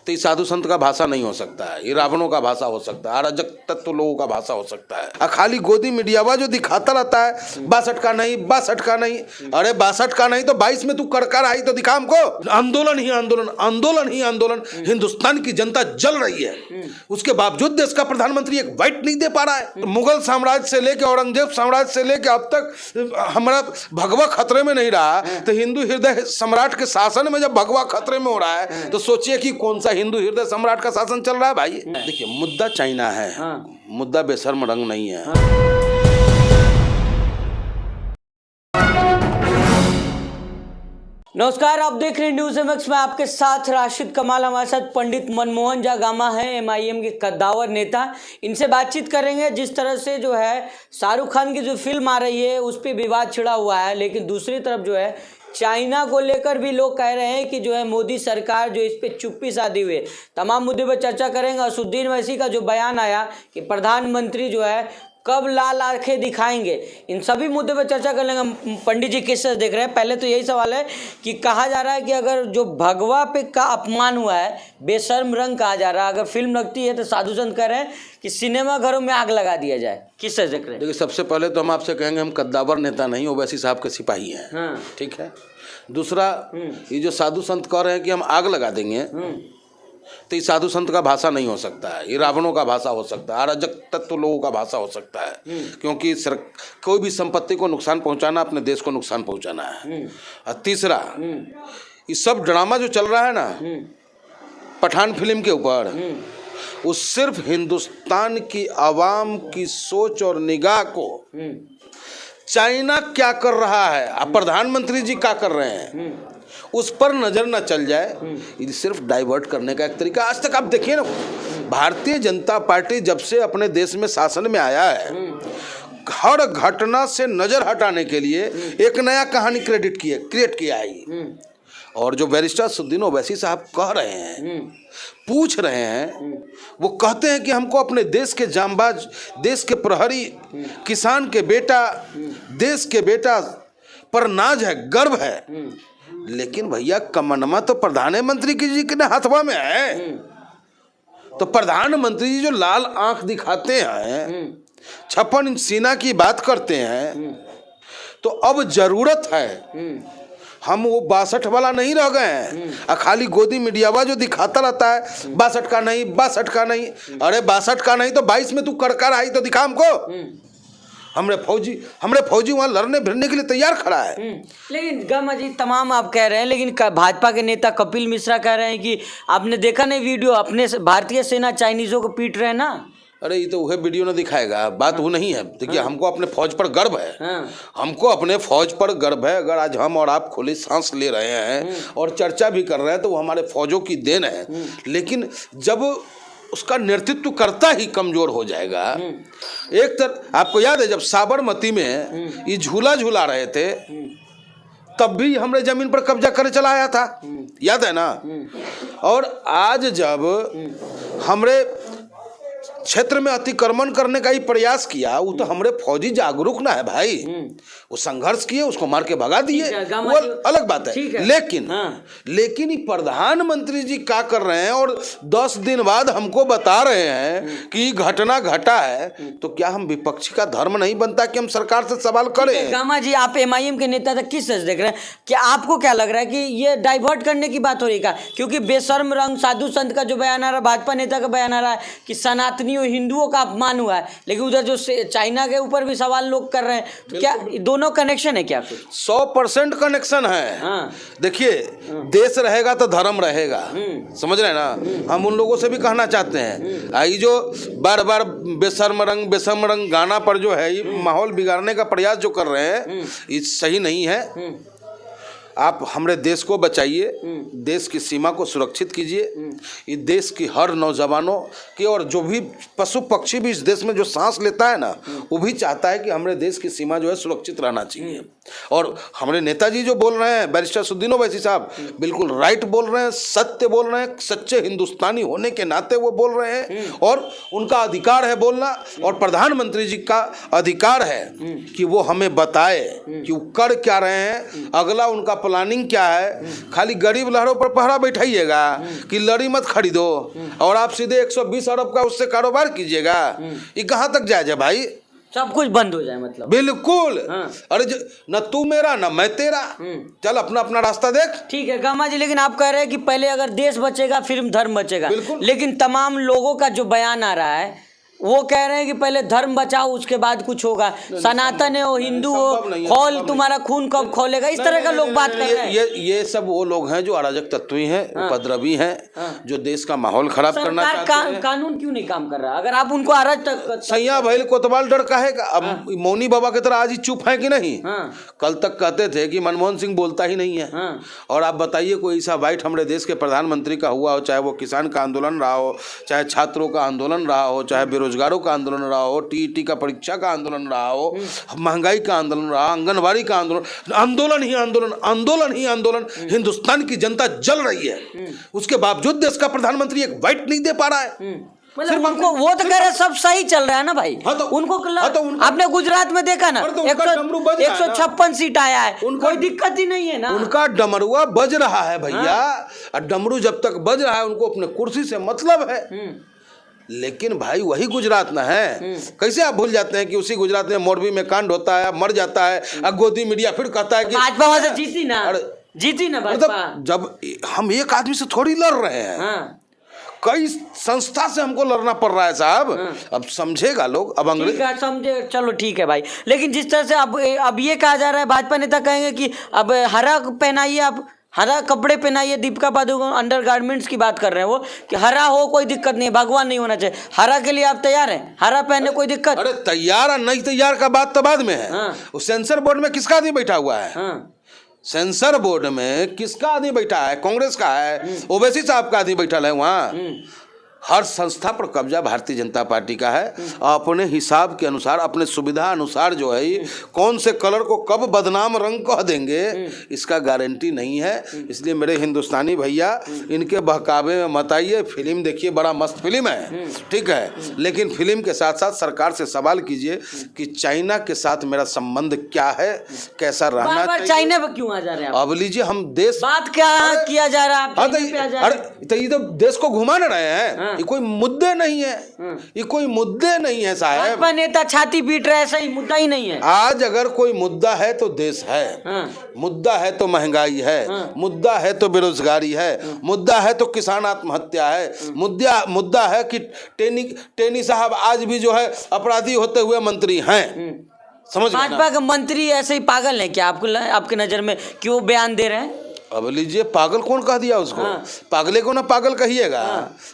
तो ये साधु संत का भाषा नहीं हो सकता है, ये रावणों का भाषा हो सकता है, अराजक तत्व लोगों का भाषा हो सकता है। खाली गोदी मीडियावा जो दिखाता रहता है 62 का नहीं, 62 का नहीं। अरे 62 का नहीं तो 22 में तू कर आई तो दिखा हमको। आंदोलन ही आंदोलन, आंदोलन ही आंदोलन। हिंदुस्तान की जनता जल रही है, उसके बावजूद देश का प्रधानमंत्री एक वाइट नहीं दे पा रहा है। मुगल साम्राज्य से लेकर औरंगजेब साम्राज्य से लेकर अब तक हमारा भगवा खतरे में नहीं रहा, तो हिंदू हृदय सम्राट के शासन में जब भगवा खतरे में हो रहा है तो सोचिए कि कौन सा हिंदू हृदय सम्राट का शासन चल रहा है भाई। देखिए मुद्दा चाइना है, मुद्दा बेशर्म रंग नहीं है। नमस्कार, आप देख रहे हैं न्यूज एमएक्स में आपके साथ राशिद कमाल। हमारे साथ पंडित मनमोहन झा गामा है, एमआईएम के कद्दावर नेता। इनसे बातचीत करेंगे। जिस तरह से जो है शाहरुख खान की जो फिल्म आ रही है उस पर विवाद छिड़ा हुआ है, लेकिन दूसरी तरफ जो है चाइना को लेकर भी लोग कह रहे हैं कि जो है मोदी सरकार जो इस पे चुप्पी साधी हुई है। तमाम मुद्दे पर चर्चा करेंगे। असदुद्दीन ओवैसी का जो बयान आया कि प्रधानमंत्री जो है कब लाल आंखें दिखाएंगे, इन सभी मुद्दे पर चर्चा कर लेंगे। पंडित जी किस तरह देख रहे हैं? पहले तो यही सवाल है कि कहा जा रहा है कि अगर जो भगवा पे का अपमान हुआ है, बेशर्म रंग कहा जा रहा है, अगर फिल्म लगती है तो साधु संत कह रहे हैं कि सिनेमा घरों में आग लगा दिया जाए। किस तरह देख रहे हैं? देखिए सबसे पहले तो हम आपसे कहेंगे हम कद्दावर नेता नहीं, ओवैसी साहब के सिपाही हैं। ठीक है। दूसरा, ये जो साधु संत कह रहे हैं कि हम आग लगा देंगे, तो ये साधु संत का भाषा नहीं हो सकता है, ये रावणों का भाषा हो सकता है, अराजक तत्व लोगों का भाषा हो सकता है। क्योंकि कोई भी संपत्ति को नुकसान पहुंचाना अपने देश को नुकसान पहुंचाना है। और तीसरा, ये सब ड्रामा जो चल रहा है ना पठान फिल्म के ऊपर, वो सिर्फ हिंदुस्तान की आवाम की सोच और निगाह को चाइना क्या कर रहा है, अब प्रधानमंत्री जी क्या कर रहे हैं, उस पर नजर न चल जाए, ये सिर्फ डाइवर्ट करने का एक तरीका। आज तक आप देखिए ना, भारतीय जनता पार्टी जब से अपने देश में शासन में आया है, हर घटना से नजर हटाने के लिए एक नया कहानी क्रिएट किया है। और जो बैरिस्टर असदुद्दीन ओवैसी साहब कह रहे हैं, पूछ रहे हैं, वो कहते हैं कि हमको अपने देश के जांबाज, देश के प्रहरी, किसान के बेटा, देश के बेटा पर नाज है, गर्व है। लेकिन भैया कमनमा तो प्रधानमंत्री जी के हाथवा में है। तो प्रधानमंत्री जी जो लाल आंख दिखाते हैं, 56 इंच सीना की बात करते हैं, तो अब जरूरत है, हम वो 62 वाला नहीं रह गए हैं। खाली गोदी मीडियावा जो दिखाता रहता है 62 का नहीं, 62 का नहीं। अरे 62 का नहीं तो 22 में तू कर आई तो दिखा हमको। हमरे फौजी वहाँ लड़ने भिड़ने के लिए तैयार खड़ा है। लेकिन गामा जी तमाम आप कह रहे हैं, लेकिन भाजपा के नेता कपिल मिश्रा कह रहे हैं कि आपने देखा नहीं वीडियो, अपने भारतीय सेना चाइनीजों को पीट रहे हैं ना। अरे ये तो वह वीडियो ना दिखाएगा, बात वो नहीं है। देखिए हमको अपने फौज पर गर्व है, हमको अपने फौज पर गर्व है। अगर आज हम और आप खुली सांस ले रहे हैं और चर्चा भी कर रहे हैं तो वो हमारे फौजों की देन है। लेकिन जब उसका नेतृत्व करता ही कमजोर हो जाएगा, एक तरह आपको याद है जब साबरमती में ये झूला झूला रहे थे तब भी हमने जमीन पर कब्जा करे चला आया था, याद है ना। और आज जब हमरे क्षेत्र में अतिक्रमण करने का ही प्रयास किया, वो तो हमारे फौजी जागरूक ना है भाई, वो संघर्ष किए, उसको मार के भगा दिए, वो अलग बात है। लेकिन ये प्रधानमंत्री जी क्या कर रहे हैं और 10 दिन बाद हमको बता रहे हैं कि घटना घटा है, तो क्या हम विपक्षी का धर्म नहीं बनता कि हम सरकार से सवाल करें? गामा जी आप एमआईएम के नेता तक किस तरह देख रहे हैं? क्या आपको क्या लग रहा है कि ये डाइवर्ट करने की बात हो रही है? क्योंकि बेशर्म रंग साधु संत का जो बयान आ रहा है, भाजपा नेता का बयान आ रहा है कि सनातनी हिंदुओं का अपमान हुआ है, लेकिन उधर जो चाइना के ऊपर भी सवाल लोग कर रहे हैं, तो क्या दोनों कनेक्शन है? क्या 100% कनेक्शन है। देखिए देश रहेगा तो धर्म रहेगा, समझ रहे हैं ना। हम उन लोगों से भी कहना चाहते हैं, ये जो बार बार बेशर्म रंग गाना पर जो है ये माहौल बिगाड़ने का प्रयास जो कर रहे हैं, ये सही नहीं है। आप हमारे देश को बचाइए, देश की सीमा को सुरक्षित कीजिए। ये देश की हर नौजवानों की और जो भी पशु पक्षी भी इस देश में जो सांस लेता है ना, वो भी चाहता है कि हमारे देश की सीमा जो है सुरक्षित रहना चाहिए। और हमारे नेताजी जो बोल रहे हैं, बैरिस्टर असदुद्दीन ओवैसी साहब बिल्कुल राइट बोल रहे हैं, सत्य बोल रहे हैं, सच्चे हिंदुस्तानी होने के नाते वो बोल रहे हैं और उनका अधिकार है बोलना। और प्रधानमंत्री जी का अधिकार है कि वो हमें बताए कि वो कर क्या रहे हैं। अगला उनका प्लानिंग क्या है? खाली गरीब लहरों पर पहरा बैठाइएगा कि लड़ी मत खरीदो और आप सीधे 120 अरब का उससे कारोबार कीजिएगा। ये कहाँ तक जायज है भाई? सब कुछ बंद हो जाए मतलब? बिल्कुल। अरे न तू मेरा न मैं तेरा, चल अपना अपना रास्ता देख। ठीक है गामा जी, लेकिन आप कह रहे हैं कि पहले अगर देश बचेगा फिर धर्म बचेगा, लेकिन तमाम लोगों का जो बयान आ रहा है वो कह रहे हैं कि पहले धर्म बचाओ उसके बाद कुछ होगा। सनातन है, वो हिंदू हो, खोल तुम्हारा खून कब खोलेगा, इस तरह का लोग बात कर रहे हैं। ये सब वो लोग हैं जो अराजक तत्वी हैं, उपद्रवी हैं, जो देश का माहौल खराब करना चाहते हैं। कानून क्यों नहीं काम कर रहा? अगर आप उनको अराजक सैया भैल कोतवाल डर कहेगा। अब मौनी बाबा की तरह आज ही चुप है कि नहीं? कल तक कहते थे कि मनमोहन सिंह बोलता ही नहीं है। और आप बताइए कोई ऐसा वाइट हमारे देश के प्रधानमंत्री का हुआ हो, चाहे वो किसान का आंदोलन रहा हो, चाहे छात्रों का आंदोलन रहा हो, चाहे बेरोजगारों का आंदोलन रहा हो, टीईटी का परीक्षा का आंदोलन रहा हो, महंगाई का आंदोलन रहा, आंगनबाड़ी का आंदोलन, आंदोलन ही आंदोलन, आंदोलन ही आंदोलन। हिंदुस्तान की जनता जल रही है, उसके बावजूद देश का प्रधानमंत्री एक वाइट नहीं दे पा रहा है। मतलब उनको वो तो कह रहे सब सही चल रहा है ना भाई। हाँ तो उनको उनका आपने गुजरात में देखा ना, 156 सीट आया है, कोई दिक्कत ही नहीं है ना। उनका डमरुआ बज रहा है भैया। और डमरू जब तक बज रहा है उनको अपने कुर्सी से मतलब है। लेकिन भाई वही गुजरात ना है। कैसे आप भूल जाते हैं कि उसी गुजरात में मोरबी में कांड होता है, मर जाता है, अब गोदी मीडिया फिर कहता है कि भाजपा वहां से जीती ना भाजपा। जब हम एक आदमी से थोड़ी लड़ रहे हैं, कई संस्था से हमको लड़ना पड़ रहा है साहब। अब समझेगा लोग, अब अंग्रेज समझे, चलो ठीक है भाई। लेकिन जिस तरह से अब ये कहा जा रहा है, भाजपा नेता कहेंगे कि अब हरा पहनाइए, आप हरा कपड़े पहनाइए। दीपिका पादुकोण अंडर गारमेंट्स की बात कर रहे हैं वो, कि हरा हो कोई दिक्कत नहीं, भगवान नहीं होना चाहिए। हरा के लिए आप तैयार हैं? हरा पहनने कोई दिक्कत? अरे तैयार और नहीं तैयार का बात तो बाद में है। उस सेंसर बोर्ड में किसका आदमी बैठा हुआ है? सेंसर बोर्ड में किसका आदमी बैठा है? कांग्रेस का है, ओवैसी साहब का आदमी बैठा है वहाँ। हर संस्था पर कब्जा भारतीय जनता पार्टी का है। अपने हिसाब के अनुसार, अपने सुविधा अनुसार जो है कौन से कलर को कब बदनाम रंग कह देंगे इसका गारंटी नहीं है। इसलिए मेरे हिंदुस्तानी भैया इनके बहकावे में मत आइए। फिल्म देखिए, बड़ा मस्त फिल्म है, ठीक है, लेकिन फिल्म के साथ साथ सरकार से सवाल कीजिए कि चाइना के साथ मेरा संबंध क्या है, कैसा रहना चाहिए। चाइना पर क्यों आ जा रहे हैं? अब लीजिए, हम देश बात क्या किया जा रहा है? अरे तो ये तो देश को घुमा न रहे हैं। ये कोई मुद्दे नहीं है, ये कोई मुद्दे नहीं है साहब। भाजपा नेता छाती पीट रहे, ऐसा ही मुद्दा ही नहीं है। आज अगर कोई मुद्दा है तो देश है, मुद्दा है तो महंगाई है, मुद्दा है तो बेरोजगारी है, मुद्दा है तो किसान आत्महत्या है, मुद्दा है कि टेनी साहब आज भी जो है अपराधी होते हुए मंत्री हैं। समझ भाजपा के मंत्री ऐसे ही पागल है क्या आपके नजर में, क्यों बयान दे रहे हैं? अब लीजिए, पागल कौन कह दिया उसको? पागले को ना पागल कहिएगा।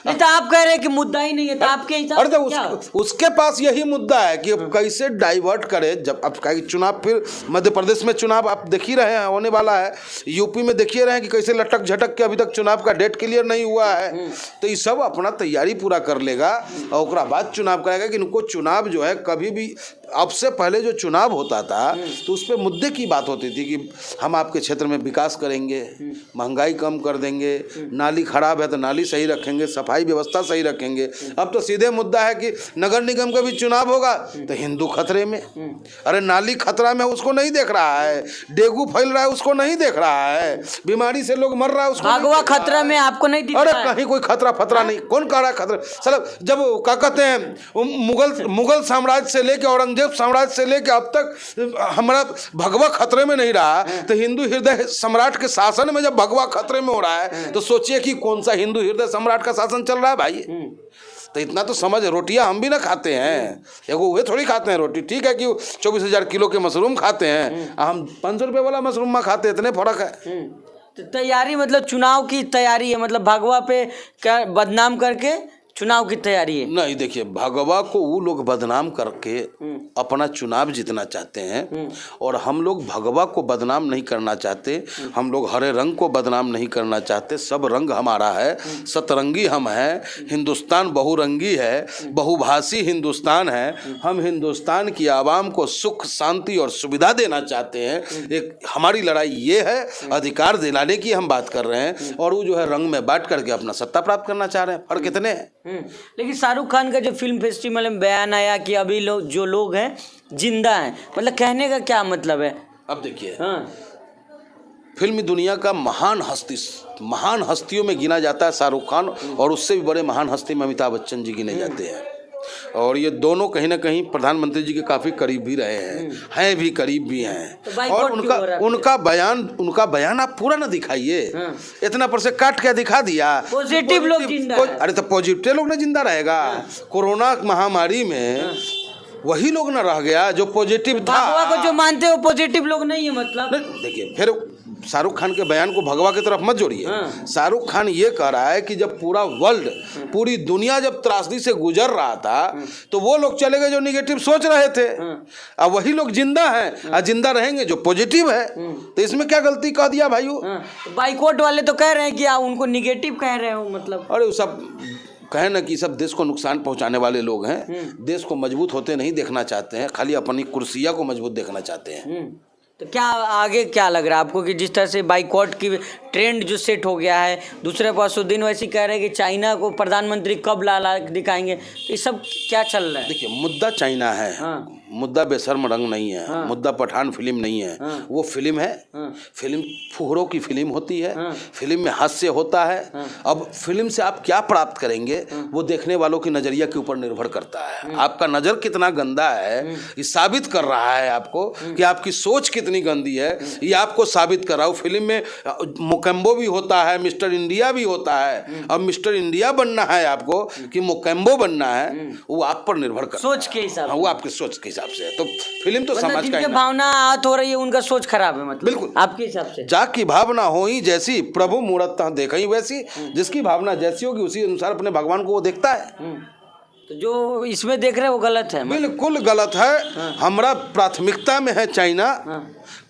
नहीं तो आप कह रहे हैं कि मुद्दा ही नहीं है, तो आपके हिसाब अरे तो उसके पास यही मुद्दा है कि कैसे डाइवर्ट करे। जब अब चुनाव, फिर मध्य प्रदेश में चुनाव आप देख ही रहे हैं, होने वाला है। यूपी में देखिए रहे हैं कि कैसे लटक झटक के अभी तक चुनाव का डेट क्लियर नहीं हुआ है। तो ये सब अपना तैयारी पूरा कर लेगा और उसके बाद चुनाव कराएगा। कि इनको चुनाव जो है, कभी भी अब से पहले जो चुनाव होता था तो उस पर मुद्दे की बात होती थी कि हम आपके क्षेत्र में विकास करेंगे, महंगाई कम कर देंगे, नाली खराब है तो नाली सही रखेंगे, सफाई व्यवस्था सही रखेंगे। अब तो सीधे मुद्दा है कि नगर निगम का भी चुनाव होगा तो हिंदू खतरे में। अरे नाली खतरा में उसको नहीं देख रहा है, डेंगू फैल रहा है उसको नहीं देख रहा है, बीमारी से लोग मर रहा है उसको भगवा खतरा में आपको नहीं दिख रहा है। अरे कहीं कोई खतरा फतरा नहीं। कौन कह रहा है खतरा? साहब जब क्या कहते हैं, मुगल साम्राज्य से लेकर औरंगजेब साम्राज्य से लेकर अब तक हमारा भगवा खतरे में नहीं रहा, तो हिंदू हृदय सम्राट के शासन में जब भगवा खतरे में हो रहा है तो सोचिए कि कौन सा हिंदू हृदय सम्राट का शासन चल रहा है भाई। तो इतना तो समझ, रोटियां हम भी ना खाते हैं, एगो वे थोड़ी खाते हैं रोटी। ठीक है कि 24,000 किलो के मशरूम खाते हैं, हम 500 रुपये वाला मशरूम में खाते हैं, इतने फर्क है। तो तैयारी मतलब चुनाव की तैयारी है, मतलब भगवा पे क्या बदनाम करके चुनाव की तैयारी है? नहीं, देखिए, भगवा को वो लोग बदनाम करके अपना चुनाव जीतना चाहते हैं और हम लोग भगवा को बदनाम नहीं करना चाहते। हम लोग हरे रंग को बदनाम नहीं करना चाहते। सब रंग हमारा है, सतरंगी हम हैं। हिंदुस्तान बहुरंगी है, बहुभाषी हिंदुस्तान है। हम हिंदुस्तान की आवाम को सुख, शांति और सुविधा देना चाहते हैं। एक हमारी लड़ाई ये है, अधिकार दिलाने की हम बात कर रहे हैं, और वो जो है रंग में बांट करके अपना सत्ता प्राप्त करना चाह रहे हैं। फर्क कितने हैं? लेकिन शाहरुख खान का जो फिल्म फेस्टिवल में बयान आया कि अभी जो लोग हैं जिंदा हैं, मतलब कहने का क्या मतलब है? अब देखिए, फिल्मी दुनिया का महान हस्तियों में गिना जाता है शाहरुख खान, और उससे भी बड़े महान हस्ती में अमिताभ बच्चन जी गिने जाते हैं। और ये दोनों कहीं ना कहीं प्रधानमंत्री जी के काफ़ी करीब भी रहे हैं भी करीब भी हैं। तो और उनका बयान आप पूरा ना दिखाइए, इतना पर से काट के दिखा दिया। पॉजिटिव लोग जिंदा है। अरे तो पॉजिटिव लोग ना जिंदा रहेगा। कोरोना महामारी में वही लोग ना रह गया जो पॉजिटिव था। भगवा को जो मानते हो पॉजिटिव लोग नहीं है मतलब। देखिए, फिर शाहरुख खान के बयान को भगवा की तरफ मत जोड़िए। शाहरुख खान ये कह रहा है कि जब पूरा वर्ल्ड, पूरी दुनिया जब त्रासदी से गुजर रहा था तो वो लोग चले गए जो निगेटिव सोच रहे थे। अब वही लोग जिंदा हैं और जिंदा रहेंगे जो पॉजिटिव है। तो इसमें क्या गलती कह दिया भाइयों? बाइकआउट वाले तो कह रहे हैं कि आप उनको निगेटिव कह रहे हो मतलब। अरे सब कहे ना कि सब देश को नुकसान पहुंचाने वाले लोग हैं। देश को मजबूत होते नहीं देखना चाहते हैं, खाली अपनी कुर्सियां को मजबूत देखना चाहते हैं। तो क्या आगे क्या लग रहा है आपको कि जिस तरह से बाइकआउट की ट्रेंड जो सेट हो गया है, दूसरे पास दिन वैसे कह रहे हैं कि चाइना को प्रधानमंत्री कब ला दिखाएंगे, ये सब क्या चल रहा है? देखिए, मुद्दा चाइना है। मुद्दा बेशर्म रंग नहीं है। मुद्दा पठान फिल्म नहीं है। वो फिल्म है। फिल्म फुहरों की फिल्म होती है। फिल्म में हास्य होता है। अब फिल्म से आप क्या प्राप्त करेंगे वो देखने वालों की नजरिया के ऊपर निर्भर करता है। आपका नजर कितना गंदा है ये साबित कर रहा है आपको, कि आपकी सोच कितनी गंदी है ये आपको साबित कर रहा हूँ। फिल्म में मोकेम्बो भी होता है, मिस्टर इंडिया भी होता है। अब मिस्टर इंडिया बनना है आपको कि मोकेम्बो बनना है, वो आप पर निर्भर करता है। सोच के हिसाब, वो आपके सोच के हिसाब से। तो फिल्म तो समाज का जिनके भावना आहत हो रही है उनका सोच खराब है मतलब। बिल्कुल आपके हिसाब से जाकी भावना हो ही जैसी प्रभु मूरत देखा ही वैसी। जिसकी भावना जैसी होगी उसी अनुसार अपने भगवान को वो देखता है। तो जो इसमें देख रहे हैं वो गलत है, बिल्कुल गलत है। हमारा प्राथमिकता में है चाइना,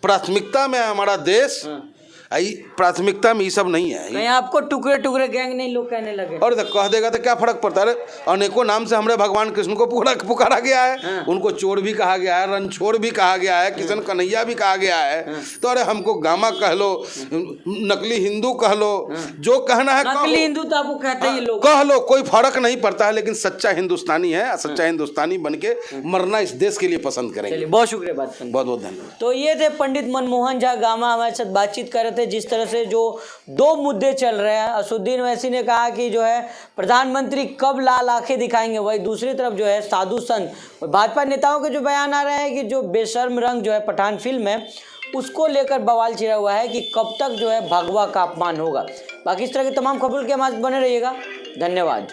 प्राथमिकता में है हमारा देश, प्राथमिकता में ये सब नहीं है। कहीं आपको टुकड़े टुकड़े गैंग नहीं लोग कहने लगे। और कह देगा तो क्या फर्क पड़ता है? अनेकों नाम से हमारे भगवान कृष्ण को पुकारा गया है। उनको चोर भी कहा गया है, रणछोड़ भी कहा गया है, किशन कन्हैया भी कहा गया है। तो अरे हमको गामा कह लो, नकली हिंदू कह लो, जो कहना है नकली हिंदू तो आपको कहते ही लोग कह लो, कोई फर्क नहीं पड़ता है। लेकिन सच्चा हिंदुस्तानी है, सच्चा हिंदुस्तानी बन के मरना इस देश के लिए पसंद करेंगे। बहुत शुक्रिया बात करने, बहुत बहुत धन्यवाद। तो ये थे पंडित मनमोहन झा गामा हमारे साथ बातचीत कर रहे थे। जिस तरह से जो दो मुद्दे चल रहे हैं, असुद्दीन ओवैसी ने कहा कि जो है प्रधानमंत्री कब लाल आंखें दिखाएंगे, वही दूसरी तरफ जो है साधु संत भाजपा नेताओं के जो बयान आ रहे हैं कि जो बेशर्म रंग जो है पठान फिल्म है उसको लेकर बवाल छिड़ा हुआ है कि कब तक जो है भगवा का अपमान होगा। बाकी इस तरह की तमाम खबरों के हमारे बने रहिएगा। धन्यवाद।